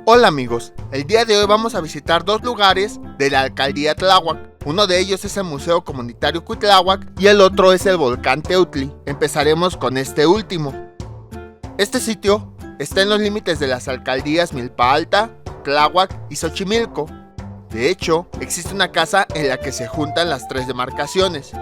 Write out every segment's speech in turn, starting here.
Hola amigos, el día de hoy vamos a visitar dos lugares de la alcaldía Tláhuac. Uno de ellos es el Museo Comunitario Cuitláhuac y el otro es el volcán Teutli. Empezaremos con este último. Este sitio está en los límites de las alcaldías Milpa Alta, Tláhuac y Xochimilco. De hecho, existe una casa en la que se juntan las tres demarcaciones.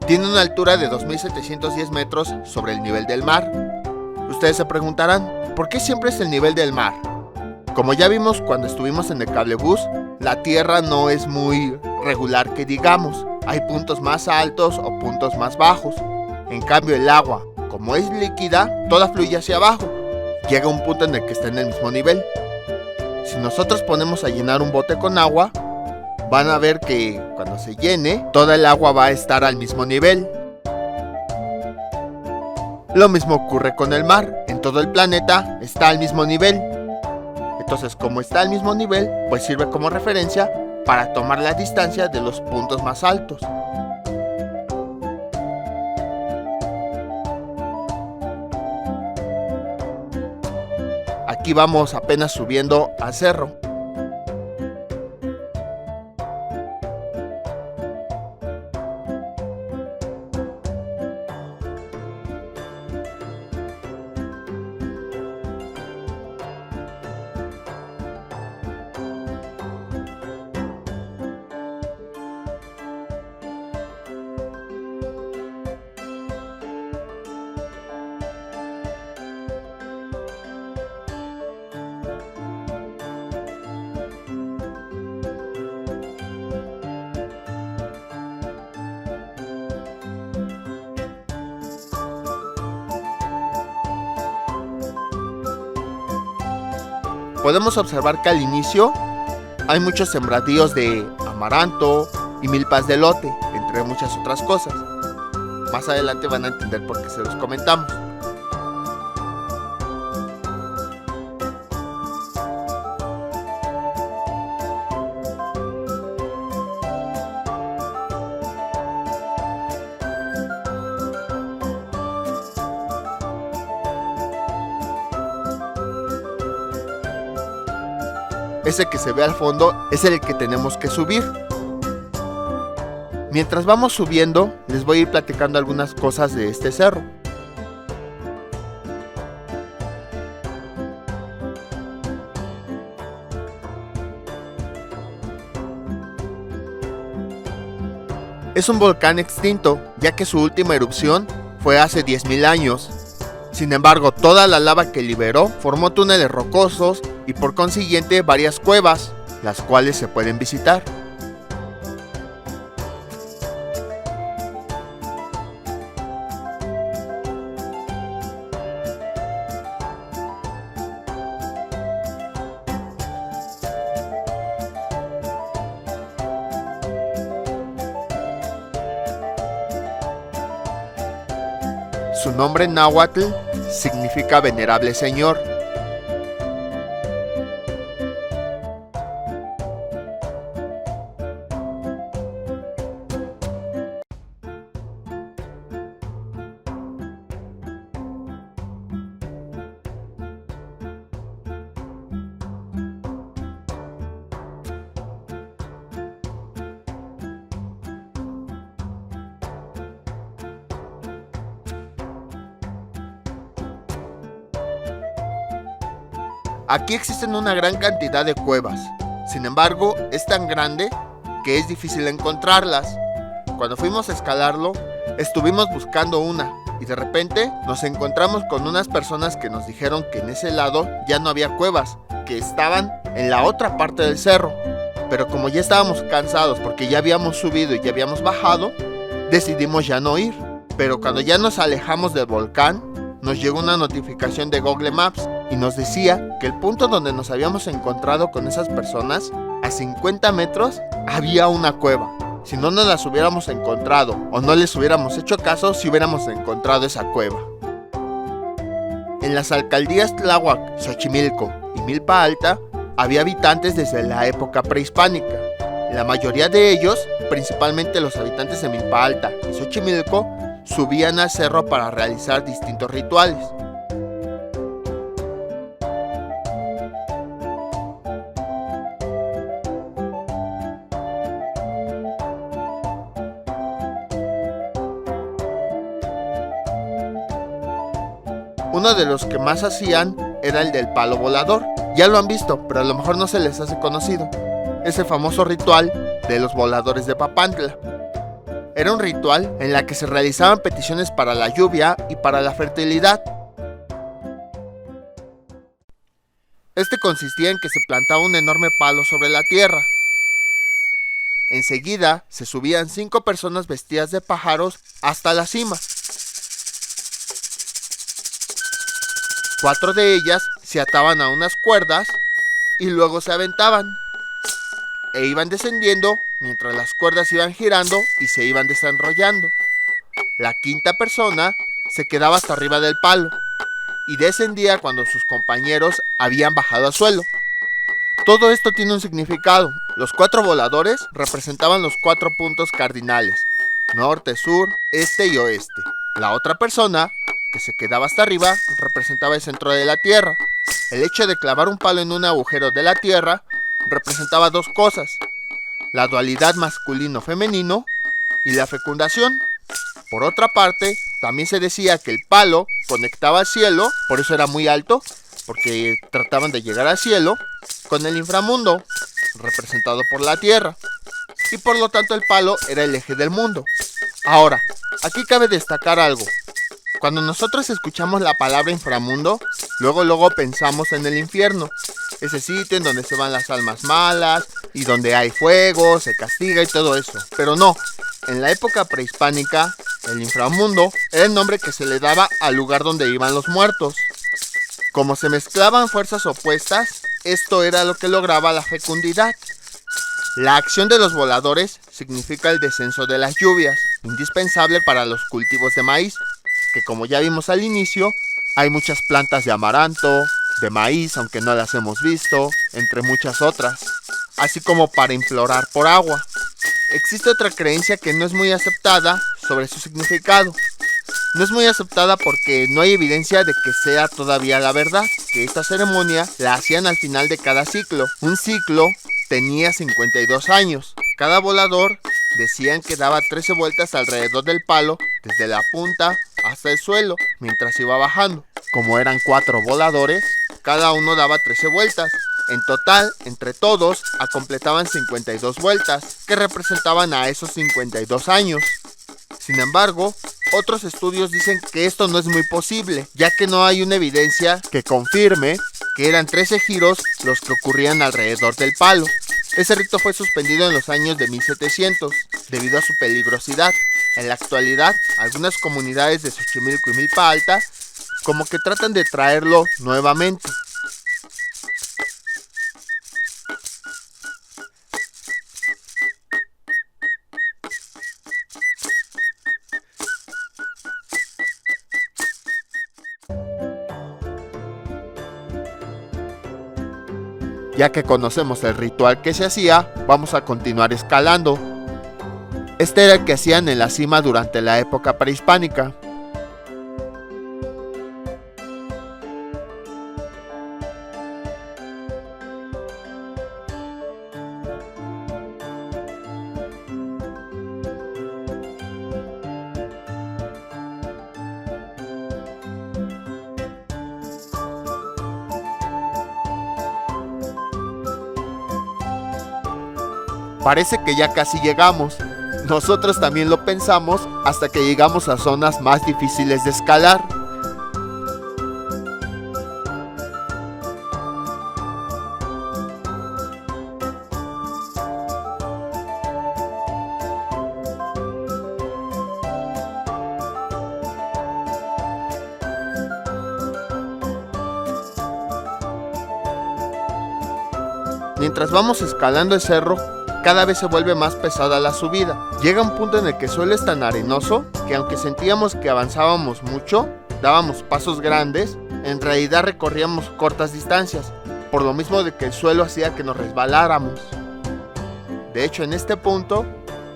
Tiene una altura de 2.710 metros sobre el nivel del mar. Ustedes se preguntarán, ¿por qué siempre es el nivel del mar? Como ya vimos cuando estuvimos en el cablebús, la tierra no es muy regular que digamos. Hay puntos más altos o puntos más bajos. En cambio el agua, como es líquida, toda fluye hacia abajo. Llega un punto en el que está en el mismo nivel. Si nosotros ponemos a llenar un bote con agua, van a ver que cuando se llene, toda el agua va a estar al mismo nivel. Lo mismo ocurre con el mar, en todo el planeta está al mismo nivel. Entonces, como está al mismo nivel, pues sirve como referencia para tomar la distancia de los puntos más altos. Aquí vamos apenas subiendo al cerro. Podemos observar que al inicio hay muchos sembradíos de amaranto y milpas de elote, entre muchas otras cosas. Más adelante van a entender por qué se los comentamos. Ese que se ve al fondo es el que tenemos que subir. Mientras vamos subiendo, les voy a ir platicando algunas cosas de este cerro. Es un volcán extinto, ya que su última erupción fue hace 10.000 años. Sin embargo, toda la lava que liberó formó túneles rocosos y por consiguiente varias cuevas, las cuales se pueden visitar. Su nombre en náhuatl significa venerable señor. Aquí existen una gran cantidad de cuevas, sin embargo es tan grande que es difícil encontrarlas. Cuando fuimos a escalarlo, estuvimos buscando una y de repente nos encontramos con unas personas que nos dijeron que en ese lado ya no había cuevas, que estaban en la otra parte del cerro. Pero como ya estábamos cansados porque ya habíamos subido y ya habíamos bajado, decidimos ya no ir. Pero cuando ya nos alejamos del volcán, nos llegó una notificación de Google Maps y nos decía que el punto donde nos habíamos encontrado con esas personas, a 50 metros, había una cueva. Si no nos las hubiéramos encontrado o no les hubiéramos hecho caso, si hubiéramos encontrado esa cueva. En las alcaldías Tláhuac, Xochimilco y Milpa Alta, había habitantes desde la época prehispánica. La mayoría de ellos, principalmente los habitantes de Milpa Alta y Xochimilco, subían al cerro para realizar distintos rituales. Uno de los que más hacían era el del palo volador. Ya lo han visto, pero a lo mejor no se les hace conocido. Ese famoso ritual de los voladores de Papantla. Era un ritual en la que se realizaban peticiones para la lluvia y para la fertilidad. Este consistía en que se plantaba un enorme palo sobre la tierra. Enseguida se subían 5 personas vestidas de pájaros hasta la cima. 4 de ellas se ataban a unas cuerdas y luego se aventaban. E iban descendiendo mientras las cuerdas iban girando y se iban desenrollando. La 5ª persona se quedaba hasta arriba del palo y descendía cuando sus compañeros habían bajado al suelo. Todo esto tiene un significado. Los 4 voladores representaban los 4 puntos cardinales: norte, sur, este y oeste. La otra persona, que se quedaba hasta arriba, representaba el centro de la tierra. El hecho de clavar un palo en un agujero de la tierra representaba 2 cosas: la dualidad masculino-femenino y la fecundación. Por otra parte, también se decía que el palo conectaba al cielo, por eso era muy alto, porque trataban de llegar al cielo, con el inframundo, representado por la tierra, y por lo tanto el palo era el eje del mundo. Ahora, aquí cabe destacar algo. Cuando nosotros escuchamos la palabra inframundo, luego pensamos en el infierno, ese sitio en donde se van las almas malas y donde hay fuego, se castiga y todo eso. Pero no, en la época prehispánica, el inframundo era el nombre que se le daba al lugar donde iban los muertos. Como se mezclaban fuerzas opuestas, esto era lo que lograba la fecundidad. La acción de los voladores significa el descenso de las lluvias, indispensable para los cultivos de maíz, que como ya vimos al inicio, hay muchas plantas de amaranto, de maíz, aunque no las hemos visto, entre muchas otras, así como para implorar por agua. Existe otra creencia que no es muy aceptada sobre su significado. No es muy aceptada porque no hay evidencia de que sea todavía la verdad, que esta ceremonia la hacían al final de cada ciclo. Un ciclo tenía 52 años. Cada volador decían que daba 13 vueltas alrededor del palo, desde la punta hasta el suelo, mientras iba bajando. Como eran 4 voladores, cada uno daba 13 vueltas. En total, entre todos, completaban 52 vueltas, que representaban a esos 52 años. Sin embargo, otros estudios dicen que esto no es muy posible, ya que no hay una evidencia que confirme que eran 13 giros los que ocurrían alrededor del palo. Ese rito fue suspendido en los años de 1700, debido a su peligrosidad. En la actualidad, algunas comunidades de Xochimilco y Milpa Alta como que tratan de traerlo nuevamente. Ya que conocemos el ritual que se hacía, vamos a continuar escalando. Este era el que hacían en la cima durante la época prehispánica. Parece que ya casi llegamos. Nosotros también lo pensamos hasta que llegamos a zonas más difíciles de escalar. Mientras vamos escalando el cerro, cada vez se vuelve más pesada la subida. Llega un punto en el que el suelo es tan arenoso que aunque sentíamos que avanzábamos mucho, dábamos pasos grandes, en realidad recorríamos cortas distancias, por lo mismo de que el suelo hacía que nos resbaláramos. De hecho, en este punto,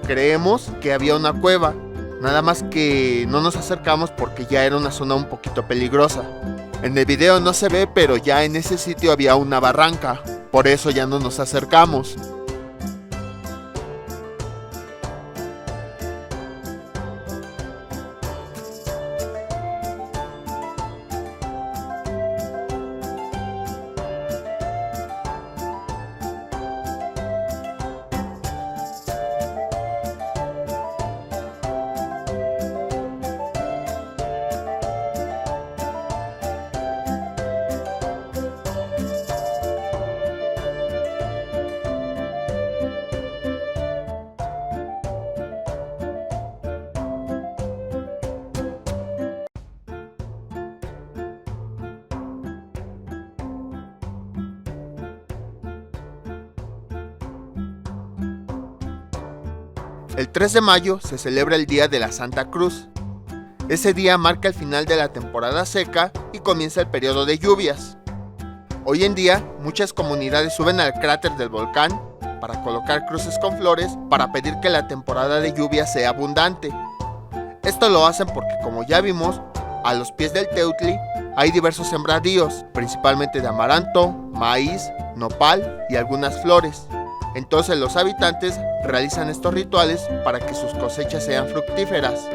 creemos que había una cueva, nada más que no nos acercamos porque ya era una zona un poquito peligrosa. En el video no se ve, pero ya en ese sitio había una barranca, por eso ya no nos acercamos. El 3 de mayo se celebra el Día de la Santa Cruz. Ese día marca el final de la temporada seca y comienza el periodo de lluvias. Hoy en día, muchas comunidades suben al cráter del volcán para colocar cruces con flores para pedir que la temporada de lluvia sea abundante. Esto lo hacen porque, como ya vimos, a los pies del Teutli hay diversos sembradíos, principalmente de amaranto, maíz, nopal y algunas flores. Entonces los habitantes realizan estos rituales para que sus cosechas sean fructíferas.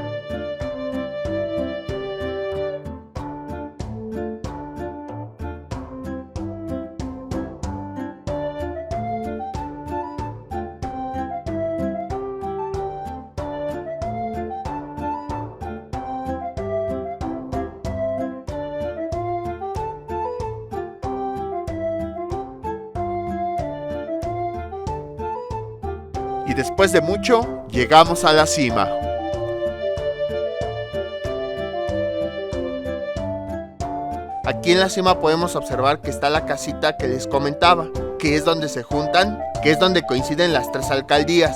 Y después de mucho, llegamos a la cima. Aquí en la cima podemos observar que está la casita que les comentaba, que es donde se juntan, que es donde coinciden las tres alcaldías.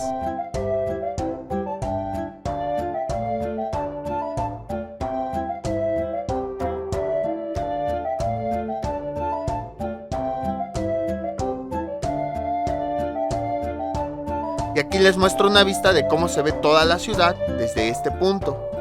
Y aquí les muestro una vista de cómo se ve toda la ciudad desde este punto.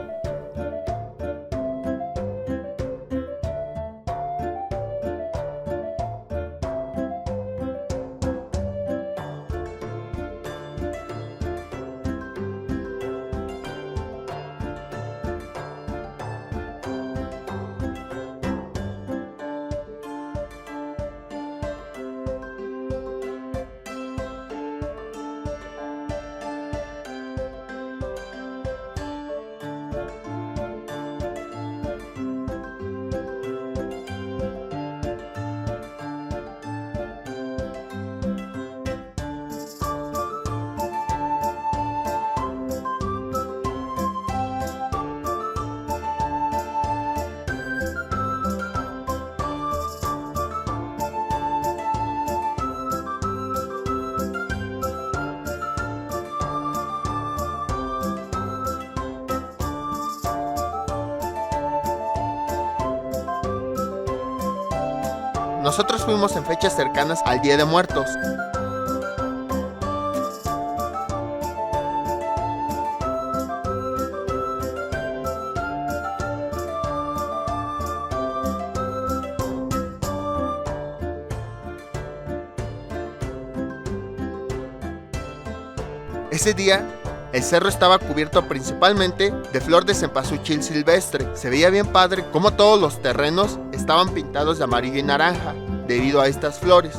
Nosotros fuimos en fechas cercanas al Día de Muertos. Ese día, el cerro estaba cubierto principalmente de flor de cempasúchil silvestre. Se veía bien padre como todos los terrenos estaban pintados de amarillo y naranja debido a estas flores.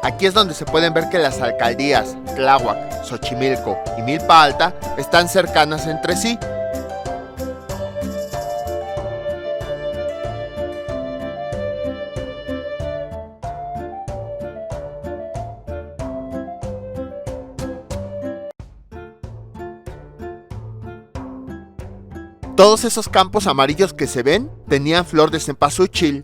Aquí es donde se pueden ver que las alcaldías Tláhuac, Xochimilco y Milpa Alta están cercanas entre sí. Todos esos campos amarillos que se ven tenían flor de cempasúchil.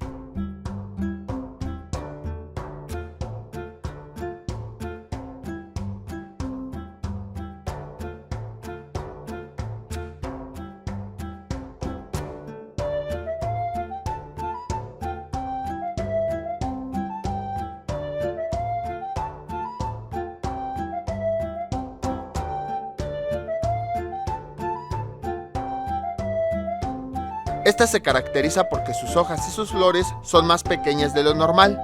Esta se caracteriza porque sus hojas y sus flores son más pequeñas de lo normal.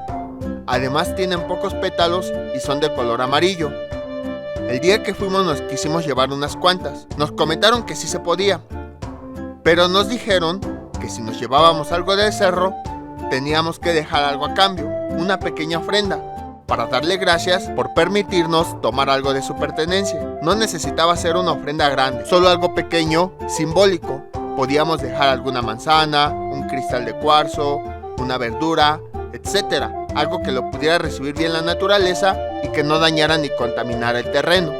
Además tienen pocos pétalos y son de color amarillo. El día que fuimos nos quisimos llevar unas cuantas. Nos comentaron que sí se podía, pero nos dijeron que si nos llevábamos algo del cerro, teníamos que dejar algo a cambio, una pequeña ofrenda, para darle gracias por permitirnos tomar algo de su pertenencia. No necesitaba ser una ofrenda grande, solo algo pequeño, simbólico. Podíamos dejar alguna manzana, un cristal de cuarzo, una verdura, etc. Algo que lo pudiera recibir bien la naturaleza y que no dañara ni contaminara el terreno.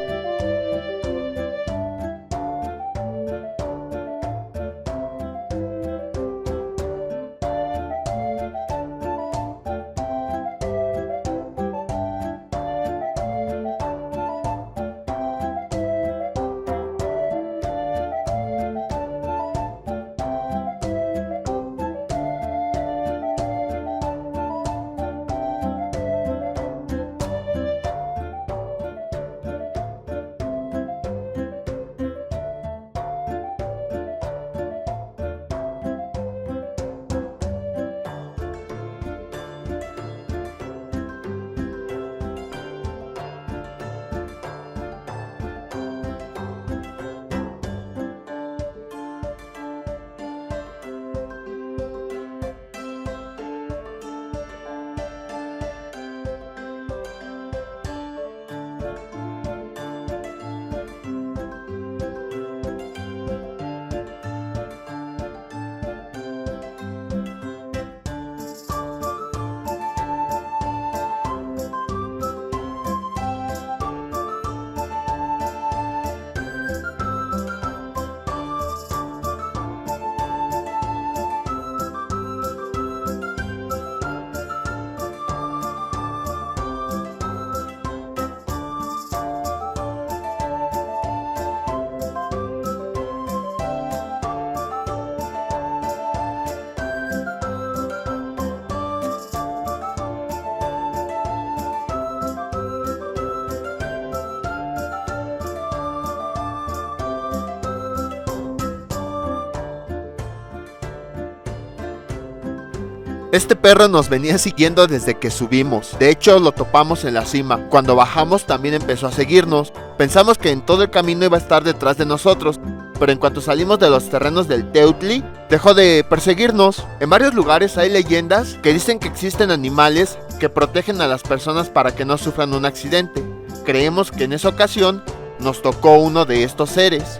Este perro nos venía siguiendo desde que subimos. De hecho, lo topamos en la cima. Cuando bajamos también empezó a seguirnos. Pensamos que en todo el camino iba a estar detrás de nosotros, pero en cuanto salimos de los terrenos del Teutli, dejó de perseguirnos. En varios lugares hay leyendas que dicen que existen animales que protegen a las personas para que no sufran un accidente. Creemos que en esa ocasión nos tocó uno de estos seres.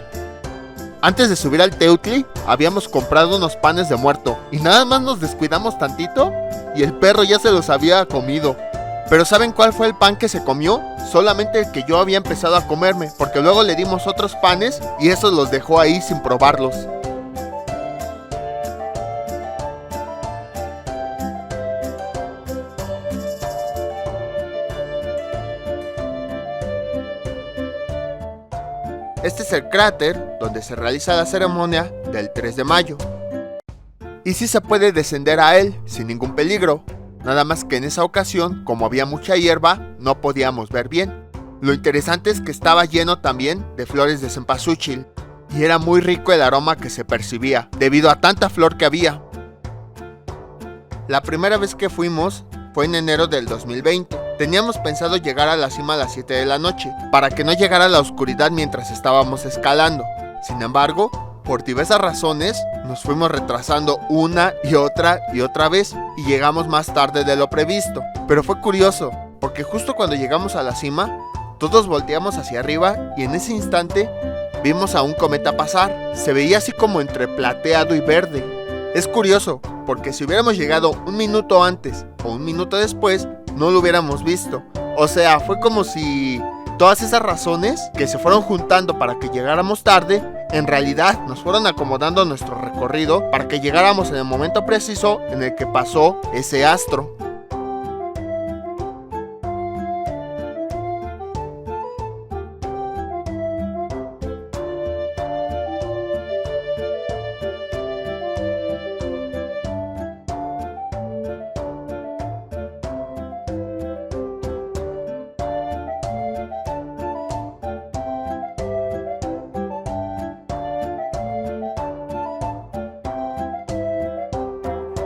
Antes de subir al Teutli, habíamos comprado unos panes de muerto y nada más nos descuidamos tantito y el perro ya se los había comido. Pero ¿saben cuál fue el pan que se comió? Solamente el que yo había empezado a comerme, porque luego le dimos otros panes y esos los dejó ahí sin probarlos. Este es el cráter donde se realiza la ceremonia del 3 de mayo. Y sí se puede descender a él sin ningún peligro, nada más que en esa ocasión, como había mucha hierba, no podíamos ver bien. Lo interesante es que estaba lleno también de flores de cempasúchil, y era muy rico el aroma que se percibía, debido a tanta flor que había. La primera vez que fuimos fue en enero del 2020. Teníamos pensado llegar a la cima a las 7 de la noche, para que no llegara la oscuridad mientras estábamos escalando. Sin embargo, por diversas razones, nos fuimos retrasando una y otra vez, y llegamos más tarde de lo previsto. Pero fue curioso, porque justo cuando llegamos a la cima, Todos volteamos hacia arriba y en ese instante vimos a un cometa pasar. Se veía así como entre plateado y verde. Es curioso, porque si hubiéramos llegado un minuto antes o un minuto después, no lo hubiéramos visto. O sea, fue como si todas esas razones que se fueron juntando para que llegáramos tarde, en realidad nos fueron acomodando nuestro recorrido para que llegáramos en el momento preciso en el que pasó ese astro.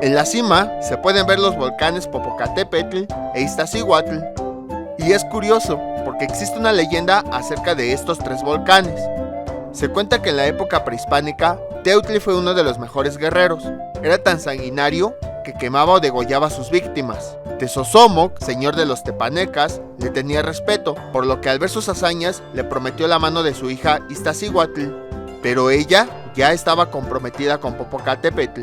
En la cima se pueden ver los volcanes Popocatépetl e Iztaccíhuatl. Y es curioso porque existe una leyenda acerca de estos tres volcanes. Se cuenta que en la época prehispánica, Teutli fue uno de los mejores guerreros. Era tan sanguinario que quemaba o degollaba a sus víctimas. Tezosomoc, señor de los tepanecas, le tenía respeto, por lo que al ver sus hazañas le prometió la mano de su hija Iztaccíhuatl. Pero ella ya estaba comprometida con Popocatépetl.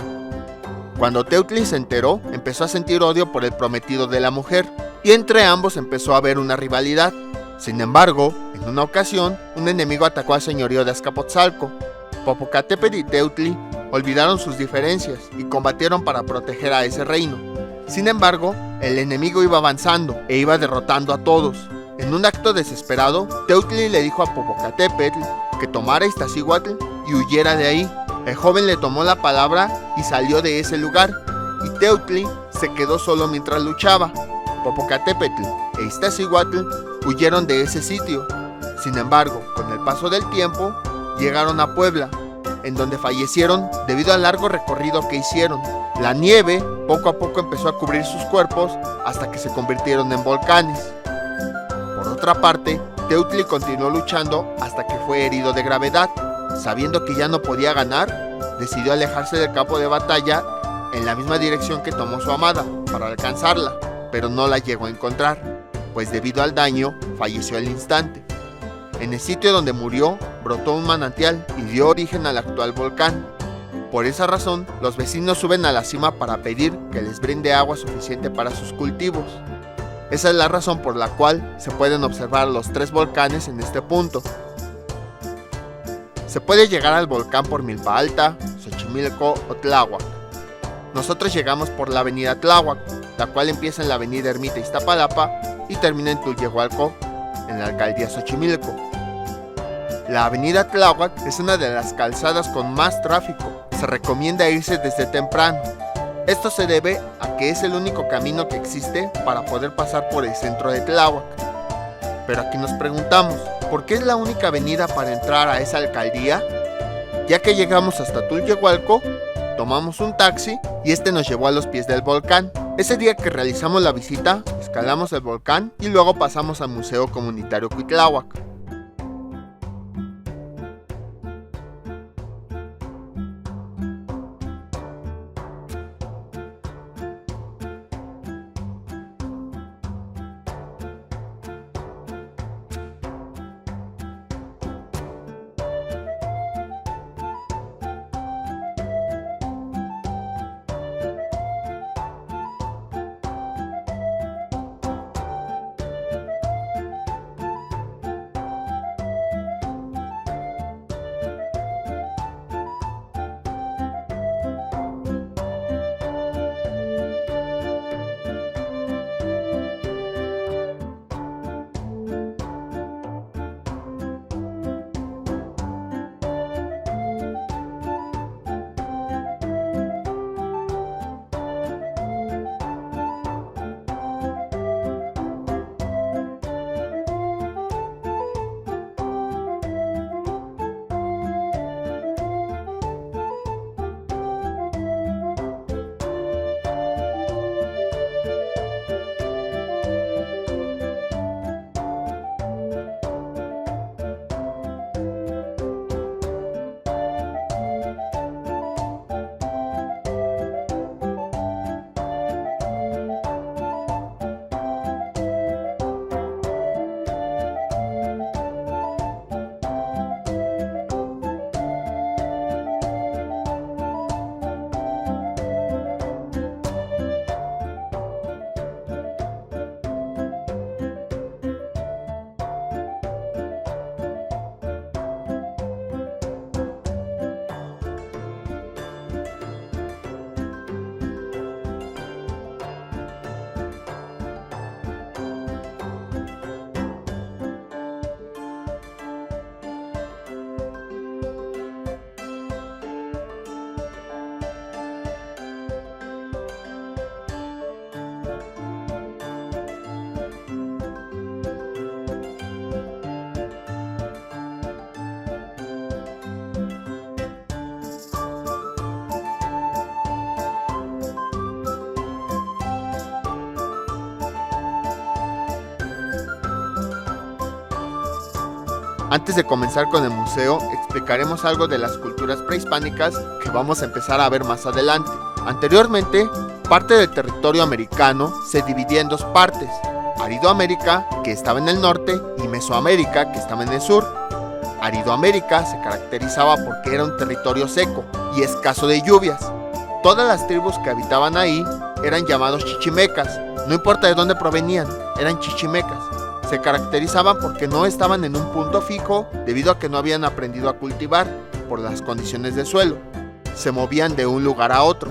Cuando Teutli se enteró, empezó a sentir odio por el prometido de la mujer, y entre ambos empezó a haber una rivalidad. Sin embargo, en una ocasión, un enemigo atacó al señorío de Azcapotzalco. Popocatépetl y Teutli olvidaron sus diferencias y combatieron para proteger a ese reino. Sin embargo, el enemigo iba avanzando e iba derrotando a todos. En un acto desesperado, Teutli le dijo a Popocatépetl que tomara Iztaccíhuatl y huyera de ahí. El joven le tomó la palabra y salió de ese lugar, y Teutli se quedó solo mientras luchaba. Popocatépetl e Iztaccíhuatl huyeron de ese sitio. Sin embargo, con el paso del tiempo, llegaron a Puebla, en donde fallecieron debido al largo recorrido que hicieron. La nieve poco a poco empezó a cubrir sus cuerpos hasta que se convirtieron en volcanes. Por otra parte, Teutli continuó luchando hasta que fue herido de gravedad. Sabiendo que ya no podía ganar, decidió alejarse del campo de batalla en la misma dirección que tomó su amada para alcanzarla, pero no la llegó a encontrar, pues debido al daño falleció al instante. En el sitio donde murió brotó un manantial y dio origen al actual volcán. Por esa razón, los vecinos suben a la cima para pedir que les brinde agua suficiente para sus cultivos. Esa es la razón por la cual se pueden observar los tres volcanes en este punto. Se puede llegar al volcán por Milpa Alta, Xochimilco o Tláhuac. Nosotros llegamos por la avenida Tláhuac, la cual empieza en la avenida Ermita Iztapalapa y termina en Tulyehualco, en la alcaldía Xochimilco. La avenida Tláhuac es una de las calzadas con más tráfico. Se recomienda irse desde temprano. Esto se debe a que es el único camino que existe para poder pasar por el centro de Tláhuac. Pero aquí nos preguntamos, ¿por qué es la única avenida para entrar a esa alcaldía? Ya que llegamos hasta Tulyehualco, tomamos un taxi y este nos llevó a los pies del volcán. Ese día que realizamos la visita, escalamos el volcán y luego pasamos al Museo Comunitario Cuitláhuac. Antes de comenzar con el museo, explicaremos algo de las culturas prehispánicas que vamos a empezar a ver más adelante. Anteriormente, parte del territorio americano se dividía en dos partes: Aridoamérica, que estaba en el norte, y Mesoamérica, que estaba en el sur. Aridoamérica se caracterizaba porque era un territorio seco y escaso de lluvias. Todas las tribus que habitaban ahí eran llamados chichimecas, no importa de dónde provenían, eran chichimecas. Se caracterizaban porque no estaban en un punto fijo debido a que no habían aprendido a cultivar por las condiciones del suelo. Se movían de un lugar a otro.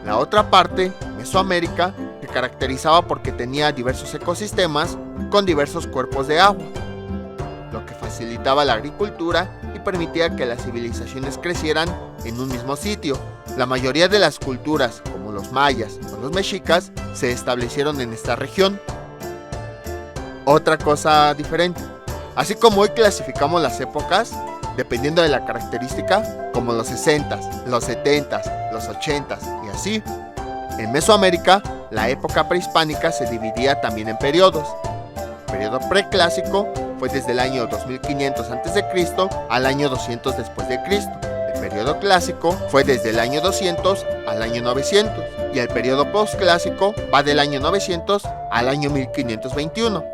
La otra parte, Mesoamérica, se caracterizaba porque tenía diversos ecosistemas con diversos cuerpos de agua, lo que facilitaba la agricultura y permitía que las civilizaciones crecieran en un mismo sitio. La mayoría de las culturas, como los mayas o los mexicas, se establecieron en esta región. Otra cosa diferente: así como hoy clasificamos las épocas dependiendo de la característica, como los 60s, los 70s, los 80s y así, en Mesoamérica la época prehispánica se dividía también en periodos. El periodo preclásico fue desde el año 2500 a.C. al año 200 después de Cristo. El periodo clásico fue desde el año 200 al año 900 y el periodo postclásico va del año 900 al año 1521.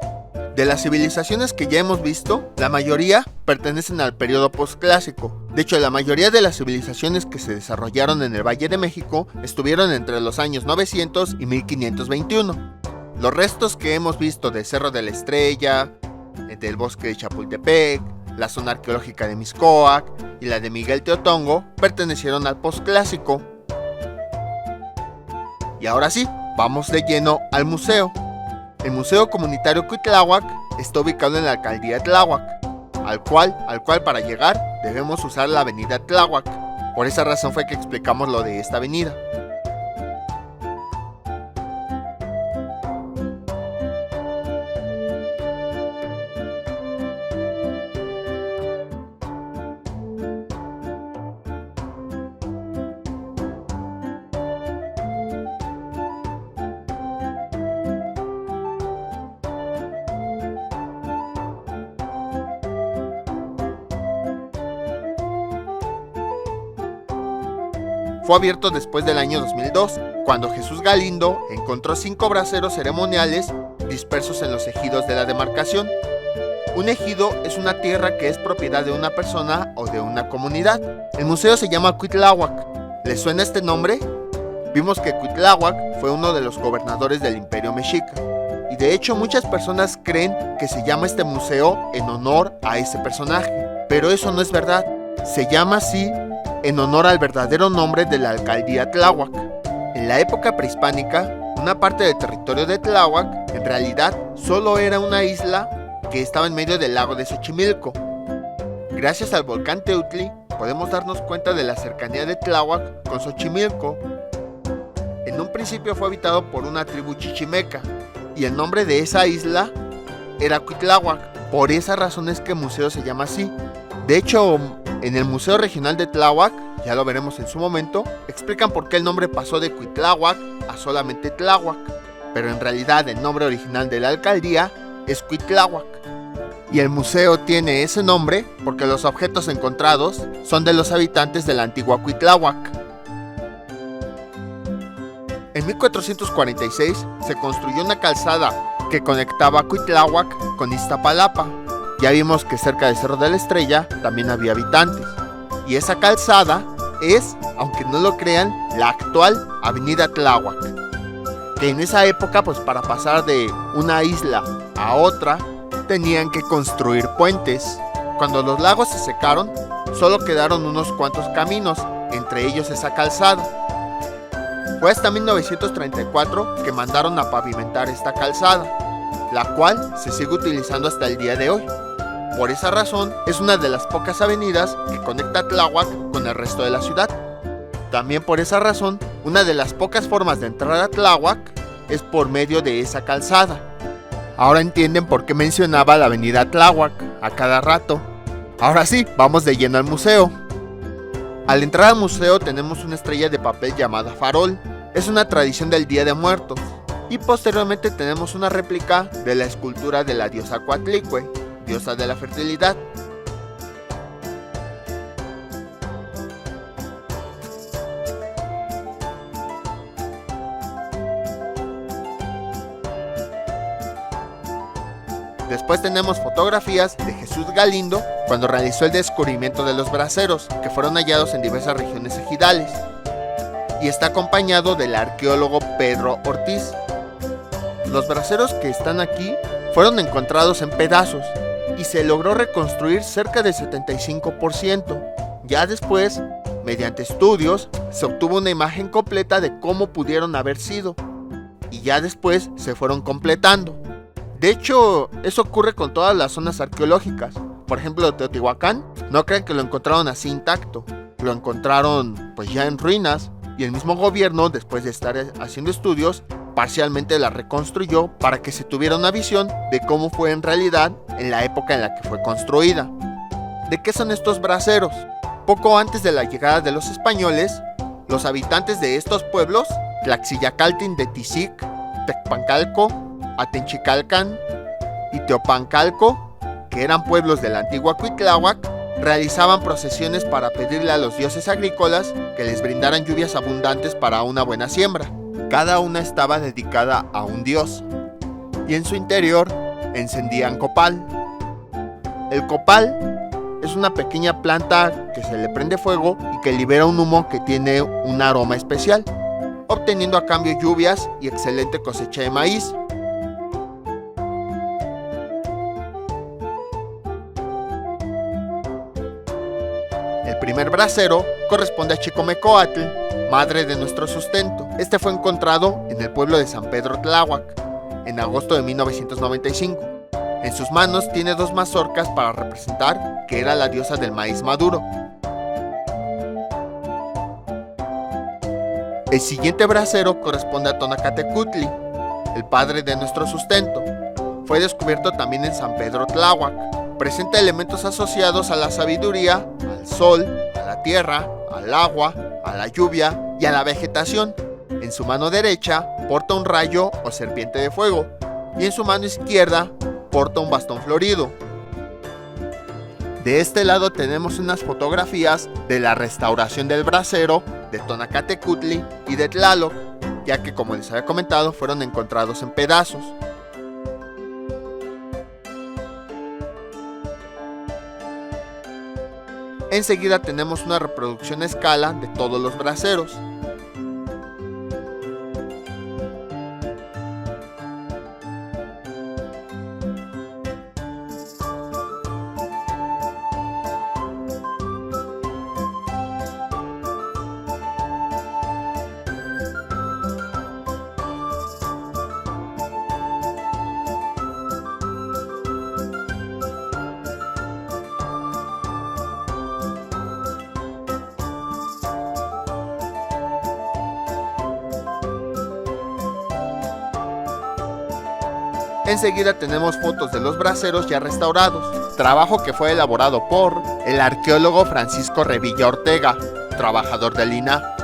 De las civilizaciones que ya hemos visto, la mayoría pertenecen al periodo postclásico. De hecho, la mayoría de las civilizaciones que se desarrollaron en el Valle de México estuvieron entre los años 900 y 1521. Los restos que hemos visto del Cerro de la Estrella, del bosque de Chapultepec, la zona arqueológica de Mixcoac y la de Miguel Teotongo pertenecieron al postclásico. Y ahora sí, vamos de lleno al museo. El Museo Comunitario Cuitláhuac está ubicado en la alcaldía de Tláhuac, al cual para llegar debemos usar la avenida Tláhuac. Por esa razón fue que explicamos lo de esta avenida. Fue abierto después del año 2002, cuando Jesús Galindo encontró 5 braseros ceremoniales dispersos en los ejidos de la demarcación. Un ejido es una tierra que es propiedad de una persona o de una comunidad. El museo se llama Cuitláhuac. ¿Les suena este nombre? Vimos que Cuitláhuac fue uno de los gobernadores del Imperio Mexica, y de hecho muchas personas creen que se llama este museo en honor a ese personaje, pero eso no es verdad. Se llama así en honor al verdadero nombre de la alcaldía Tláhuac. En la época prehispánica, una parte del territorio de Tláhuac en realidad solo era una isla que estaba en medio del lago de Xochimilco. Gracias al volcán Teutli podemos darnos cuenta de la cercanía de Tláhuac con Xochimilco. En un principio fue habitado por una tribu chichimeca y el nombre de esa isla era Cuitláhuac. Por esa razón es que el museo se llama así. De hecho, en el Museo Regional de Tláhuac, ya lo veremos en su momento, explican por qué el nombre pasó de Cuitláhuac a solamente Tláhuac, pero en realidad el nombre original de la alcaldía es Cuitláhuac. Y el museo tiene ese nombre porque los objetos encontrados son de los habitantes de la antigua Cuitláhuac. En 1446 se construyó una calzada que conectaba Cuitláhuac con Iztapalapa. Ya vimos que cerca del Cerro de la Estrella también había habitantes. Y esa calzada es, aunque no lo crean, la actual Avenida Tláhuac. Que en esa época, pues para pasar de una isla a otra, tenían que construir puentes. Cuando los lagos se secaron, solo quedaron unos cuantos caminos, entre ellos esa calzada. Fue hasta 1934 que mandaron a pavimentar esta calzada, la cual se sigue utilizando hasta el día de hoy. Por esa razón, es una de las pocas avenidas que conecta Tláhuac con el resto de la ciudad. También por esa razón, una de las pocas formas de entrar a Tláhuac es por medio de esa calzada. Ahora entienden por qué mencionaba la avenida Tláhuac a cada rato. Ahora sí, vamos de lleno al museo. Al entrar al museo tenemos una estrella de papel llamada farol. Es una tradición del Día de Muertos. Y posteriormente tenemos una réplica de la escultura de la diosa Coatlicue, diosa de la fertilidad. Después tenemos fotografías de Jesús Galindo cuando realizó el descubrimiento de los braseros, que fueron hallados en diversas regiones ejidales. Y está acompañado del arqueólogo Pedro Ortiz. Los braseros que están aquí fueron encontrados en pedazos y se logró reconstruir cerca del 75%. Ya después, mediante estudios, se obtuvo una imagen completa de cómo pudieron haber sido. Y ya después se fueron completando. De hecho, eso ocurre con todas las zonas arqueológicas. Por ejemplo, Teotihuacán, no crean que lo encontraron así intacto. Lo encontraron pues ya en ruinas y el mismo gobierno, después de estar haciendo estudios, parcialmente la reconstruyó para que se tuviera una visión de cómo fue en realidad en la época en la que fue construida. ¿De qué son estos braseros? Poco antes de la llegada de los españoles, los habitantes de estos pueblos, Tlaxiyacaltin de Tizic, Tecpancalco, Atenchicalcan y Teopancalco, que eran pueblos de la antigua Cuitláhuac, realizaban procesiones para pedirle a los dioses agrícolas que les brindaran lluvias abundantes para una buena siembra. Cada una estaba dedicada a un dios, y en su interior encendían copal. El copal es una pequeña planta que se le prende fuego y que libera un humo que tiene un aroma especial, obteniendo a cambio lluvias y excelente cosecha de maíz. El primer brasero corresponde a Chicomecoatl, madre de nuestro sustento. Este fue encontrado en el pueblo de San Pedro Tláhuac, en agosto de 1995. En sus manos tiene dos mazorcas para representar que era la diosa del maíz maduro. El siguiente brasero corresponde a Tonacatecutli, el padre de nuestro sustento. Fue descubierto también en San Pedro Tláhuac. Presenta elementos asociados a la sabiduría, al sol, a la tierra, al agua, a la lluvia y a la vegetación. En su mano derecha porta un rayo o serpiente de fuego y en su mano izquierda porta un bastón florido. De este lado tenemos unas fotografías de la restauración del brasero de Tonacatecutli y de Tlaloc, ya que, como les había comentado, fueron encontrados en pedazos. Enseguida tenemos una reproducción a escala de todos los braseros. Enseguida tenemos fotos de los braseros ya restaurados, trabajo que fue elaborado por el arqueólogo Francisco Revilla Ortega, trabajador del INAH.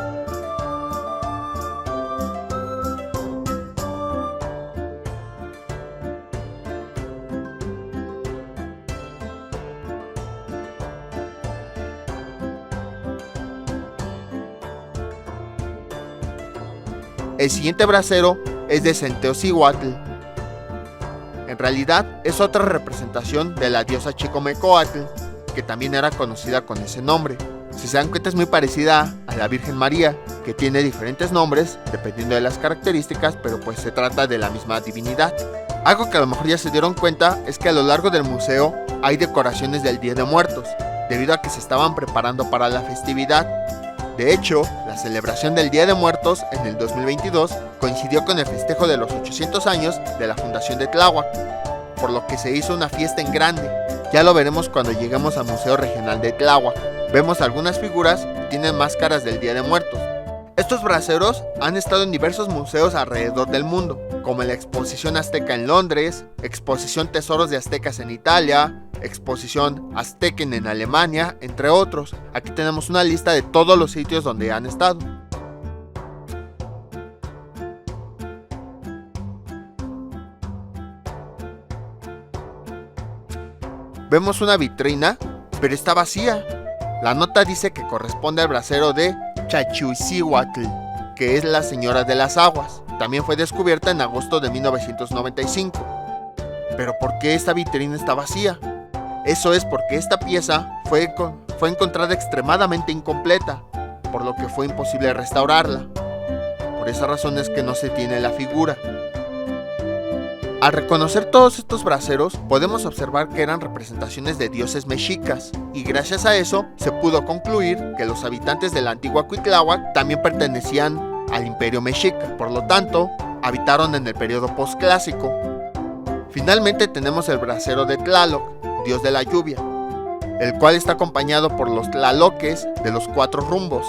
El siguiente brasero es de Centeocihuatl. En realidad es otra representación de la diosa Chicomecoatl, que también era conocida con ese nombre. Si se dan cuenta, es muy parecida a la Virgen María, que tiene diferentes nombres dependiendo de las características, pero pues se trata de la misma divinidad. Algo que a lo mejor ya se dieron cuenta es que a lo largo del museo hay decoraciones del Día de Muertos, debido a que se estaban preparando para la festividad. De hecho, la celebración del Día de Muertos en el 2022 coincidió con el festejo de los 800 años de la fundación de Tláhuac, por lo que se hizo una fiesta en grande. Ya lo veremos cuando lleguemos al Museo Regional de Tláhuac. Vemos algunas figuras que tienen máscaras del Día de Muertos. Estos braseros han estado en diversos museos alrededor del mundo, como la Exposición Azteca en Londres, Exposición Tesoros de Aztecas en Italia, Exposición Azteca en Alemania, entre otros. Aquí tenemos una lista de todos los sitios donde han estado. vemos una vitrina, pero está vacía. La nota dice que corresponde al brasero de Chachhuizihuatl, que es la señora de las aguas. También fue descubierta en agosto de 1995. Pero ¿por qué esta vitrina está vacía? Eso es porque esta pieza fue encontrada extremadamente incompleta, por lo que fue imposible restaurarla. Por esa razón es que no se tiene la figura. Al reconocer todos estos braseros, podemos observar que eran representaciones de dioses mexicas, y gracias a eso se pudo concluir que los habitantes de la antigua Cuitláhuac también pertenecían al Imperio Mexica, por lo tanto, habitaron en el periodo postclásico. Finalmente tenemos el brasero de Tlaloc, dios de la lluvia, el cual está acompañado por los tlaloques de los 4 rumbos.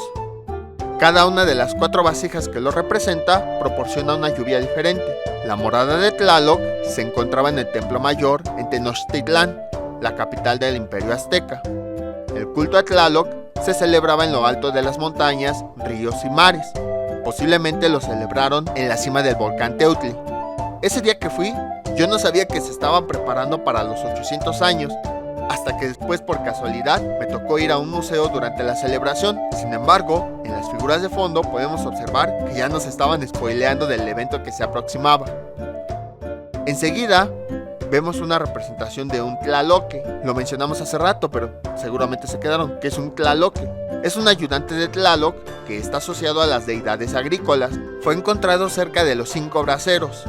Cada una de las 4 vasijas que lo representa proporciona una lluvia diferente. La morada de Tlaloc se encontraba en el Templo Mayor en Tenochtitlán, la capital del Imperio Azteca. El culto a Tlaloc se celebraba en lo alto de las montañas, ríos y mares. Posiblemente lo celebraron en la cima del volcán Teutli. Ese día que fui, yo no sabía que se estaban preparando para los 800 años, hasta que después, por casualidad, me tocó ir a un museo durante la celebración. Sin embargo, en las figuras de fondo podemos observar que ya nos estaban spoileando del evento que se aproximaba. Enseguida, vemos una representación de un tlaloque. Lo mencionamos hace rato, pero seguramente se quedaron. ¿Qué es un tlaloque? Es un ayudante de Tlaloc que está asociado a las deidades agrícolas. Fue encontrado cerca de los 5 braseros.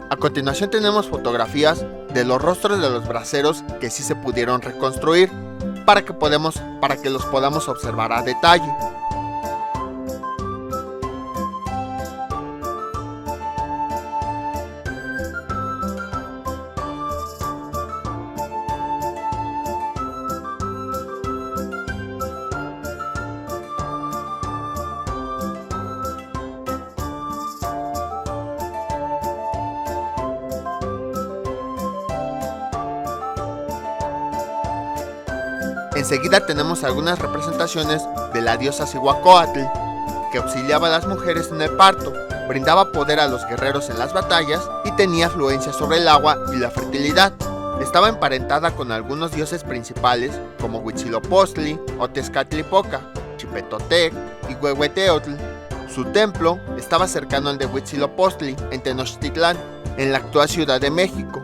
A continuación tenemos fotografías de los rostros de los braseros que sí se pudieron reconstruir para que los podamos observar a detalle. Enseguida tenemos algunas representaciones de la diosa Cihuacóatl, que auxiliaba a las mujeres en el parto, brindaba poder a los guerreros en las batallas y tenía afluencia sobre el agua y la fertilidad. Estaba emparentada con algunos dioses principales como Huitzilopochtli o Tezcatlipoca, Chipetotec y Huehueteotl. Su templo estaba cercano al de Huitzilopochtli en Tenochtitlán, en la actual Ciudad de México.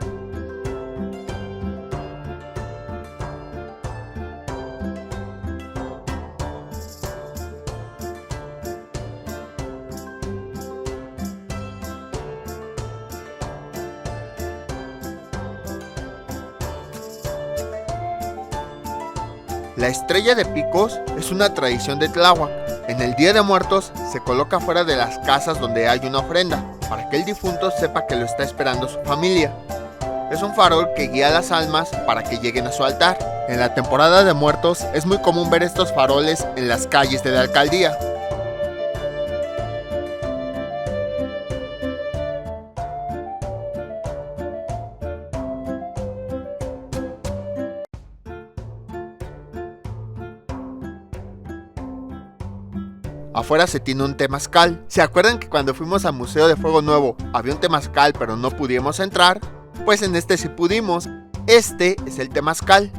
La estrella de picos es una tradición de Tláhuac. En el Día de Muertos se coloca fuera de las casas donde hay una ofrenda, para que el difunto sepa que lo está esperando su familia. Es un farol que guía a las almas para que lleguen a su altar. En la temporada de muertos es muy común ver estos faroles en las calles de la alcaldía. Afuera se tiene un temazcal. ¿Se acuerdan que cuando fuimos al Museo de Fuego Nuevo había un temazcal pero no pudimos entrar? Pues en este sí pudimos. Este es el temazcal.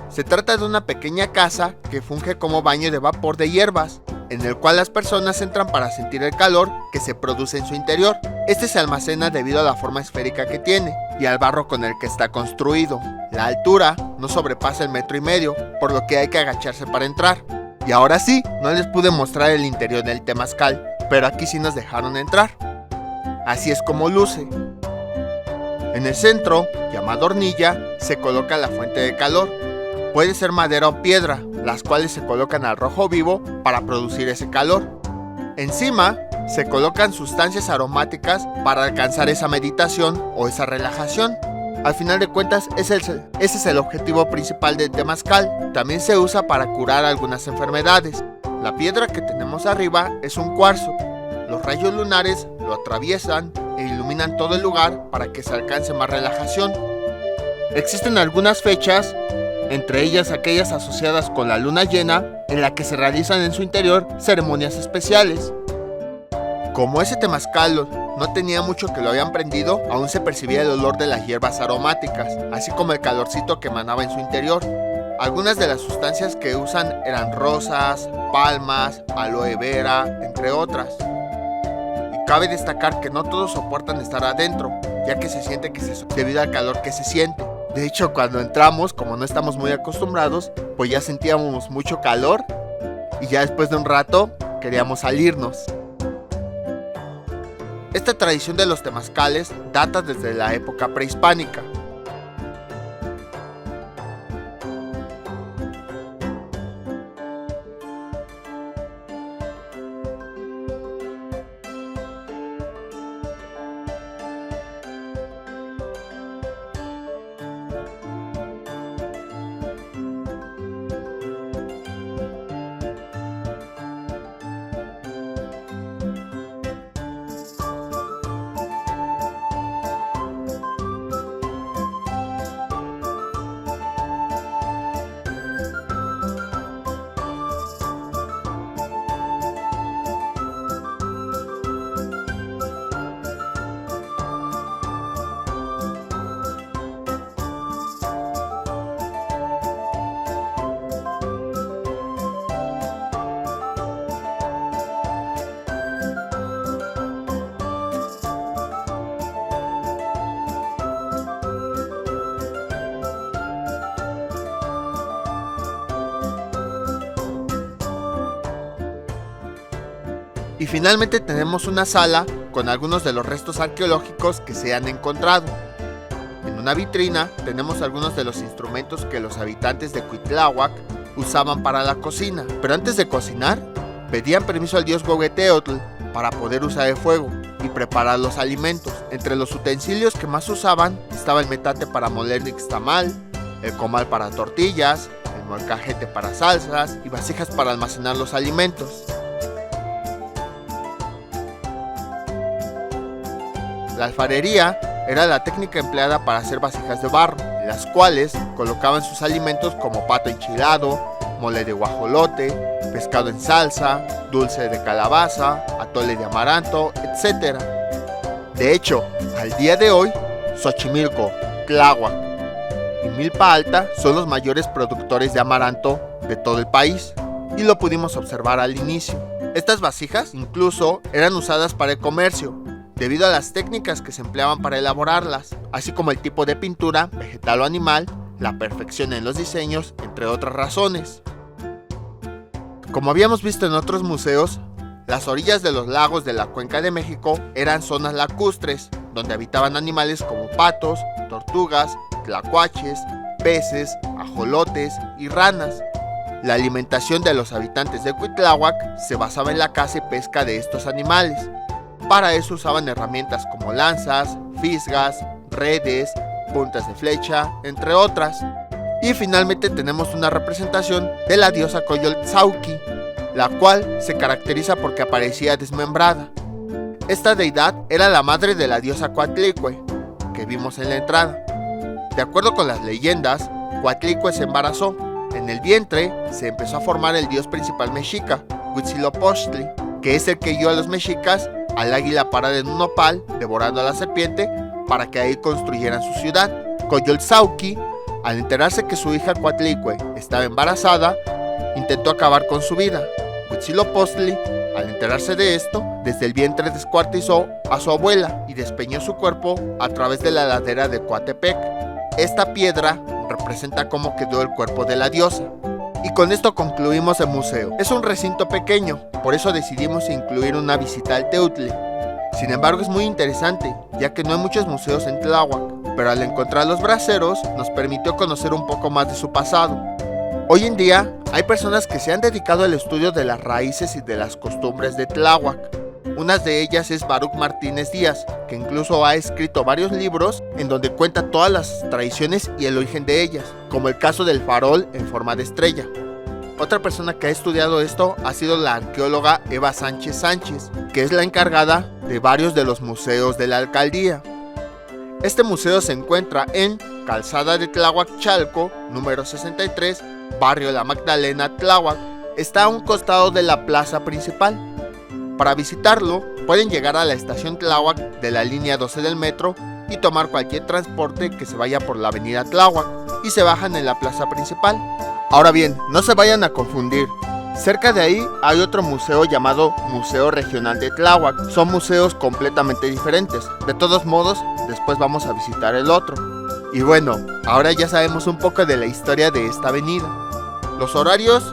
Se trata de una pequeña casa que funge como baño de vapor de hierbas, en el cual las personas entran para sentir el calor que se produce en su interior. Este se almacena debido a la forma esférica que tiene y al barro con el que está construido. La altura no sobrepasa el 1,5 metros, por lo que hay que agacharse para entrar. Y ahora sí, no les pude mostrar el interior del temazcal, pero aquí sí nos dejaron entrar. Así es como luce. En el centro, llamado hornilla, se coloca la fuente de calor. Puede ser madera o piedra, las cuales se colocan al rojo vivo para producir ese calor. Encima, se colocan sustancias aromáticas para alcanzar esa meditación o esa relajación. Al final de cuentas, ese es el objetivo principal del temazcal. También se usa para curar algunas enfermedades. La piedra que tenemos arriba es un cuarzo. Los rayos lunares lo atraviesan e iluminan todo el lugar para que se alcance más relajación. Existen algunas fechas, entre ellas aquellas asociadas con la luna llena, en la que se realizan en su interior ceremonias especiales. Como ese temazcal no tenía mucho que lo habían prendido, aún se percibía el olor de las hierbas aromáticas, así como el calorcito que emanaba en su interior. Algunas de las sustancias que usan eran rosas, palmas, aloe vera, entre otras. Y cabe destacar que no todos soportan estar adentro, ya que se siente que debido al calor que se siente. De hecho, cuando entramos, como no estamos muy acostumbrados, pues ya sentíamos mucho calor y ya después de un rato queríamos salirnos. Esta tradición de los temazcales data desde la época prehispánica. Y finalmente tenemos una sala con algunos de los restos arqueológicos que se han encontrado. En una vitrina tenemos algunos de los instrumentos que los habitantes de Cuitláhuac usaban para la cocina, pero antes de cocinar, pedían permiso al dios Huehueteotl para poder usar el fuego y preparar los alimentos. Entre los utensilios que más usaban estaba el metate para moler nixtamal, el comal para tortillas, el molcajete para salsas y vasijas para almacenar los alimentos. La alfarería era la técnica empleada para hacer vasijas de barro, en las cuales colocaban sus alimentos como pato enchilado, mole de guajolote, pescado en salsa, dulce de calabaza, atole de amaranto, etc. De hecho, al día de hoy, Xochimilco, Tláhuac y Milpa Alta son los mayores productores de amaranto de todo el país, y lo pudimos observar al inicio. Estas vasijas incluso eran usadas para el comercio, debido a las técnicas que se empleaban para elaborarlas, así como el tipo de pintura, vegetal o animal, la perfección en los diseños, entre otras razones. Como habíamos visto en otros museos, las orillas de los lagos de la Cuenca de México eran zonas lacustres, donde habitaban animales como patos, tortugas, tlacuaches, peces, ajolotes y ranas. La alimentación de los habitantes de Cuitláhuac se basaba en la caza y pesca de estos animales. Para eso usaban herramientas como lanzas, fisgas, redes, puntas de flecha, entre otras. Y finalmente tenemos una representación de la diosa Coyolxauhqui, la cual se caracteriza porque aparecía desmembrada. Esta deidad era la madre de la diosa Coatlicue, que vimos en la entrada. De acuerdo con las leyendas, Coatlicue se embarazó. En el vientre se empezó a formar el dios principal mexica, Huitzilopochtli, que es el que guió a los mexicas al águila parada en un nopal, devorando a la serpiente, para que ahí construyeran su ciudad. Coyolxauhqui, al enterarse que su hija Coatlicue estaba embarazada, intentó acabar con su vida. Huitzilopochtli, al enterarse de esto, desde el vientre descuartizó a su abuela y despeñó su cuerpo a través de la ladera de Coatepec. Esta piedra representa cómo quedó el cuerpo de la diosa. Y con esto concluimos el museo. Es un recinto pequeño, por eso decidimos incluir una visita al Teutli. Sin embargo, es muy interesante, ya que no hay muchos museos en Tláhuac, pero al encontrar los braceros nos permitió conocer un poco más de su pasado. Hoy en día, hay personas que se han dedicado al estudio de las raíces y de las costumbres de Tláhuac. Una de ellas es Baruch Martínez Díaz, que incluso ha escrito varios libros en donde cuenta todas las tradiciones y el origen de ellas, como el caso del farol en forma de estrella. Otra persona que ha estudiado esto ha sido la arqueóloga Eva Sánchez Sánchez, que es la encargada de varios de los museos de la alcaldía. Este museo se encuentra en Calzada de Tláhuac, Chalco, número 63, barrio La Magdalena, Tláhuac. Está a un costado de la plaza principal. Para visitarlo, pueden llegar a la estación Tláhuac de la línea 12 del metro y tomar cualquier transporte que se vaya por la avenida Tláhuac y se bajan en la plaza principal. Ahora bien, no se vayan a confundir. Cerca de ahí hay otro museo llamado Museo Regional de Tláhuac. Son museos completamente diferentes. De todos modos, después vamos a visitar el otro. Y bueno, ahora ya sabemos un poco de la historia de esta avenida. Los horarios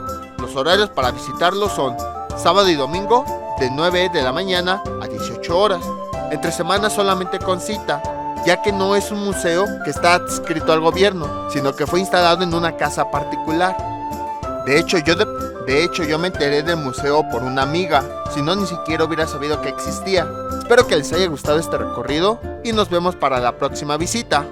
para visitarlo son sábado y domingo de 9 de la mañana a 18 horas. Entre semanas solamente con cita, ya que no es un museo que está adscrito al gobierno, sino que fue instalado en una casa particular. De hecho, yo me enteré del museo por una amiga, si no ni siquiera hubiera sabido que existía. Espero que les haya gustado este recorrido y nos vemos para la próxima visita.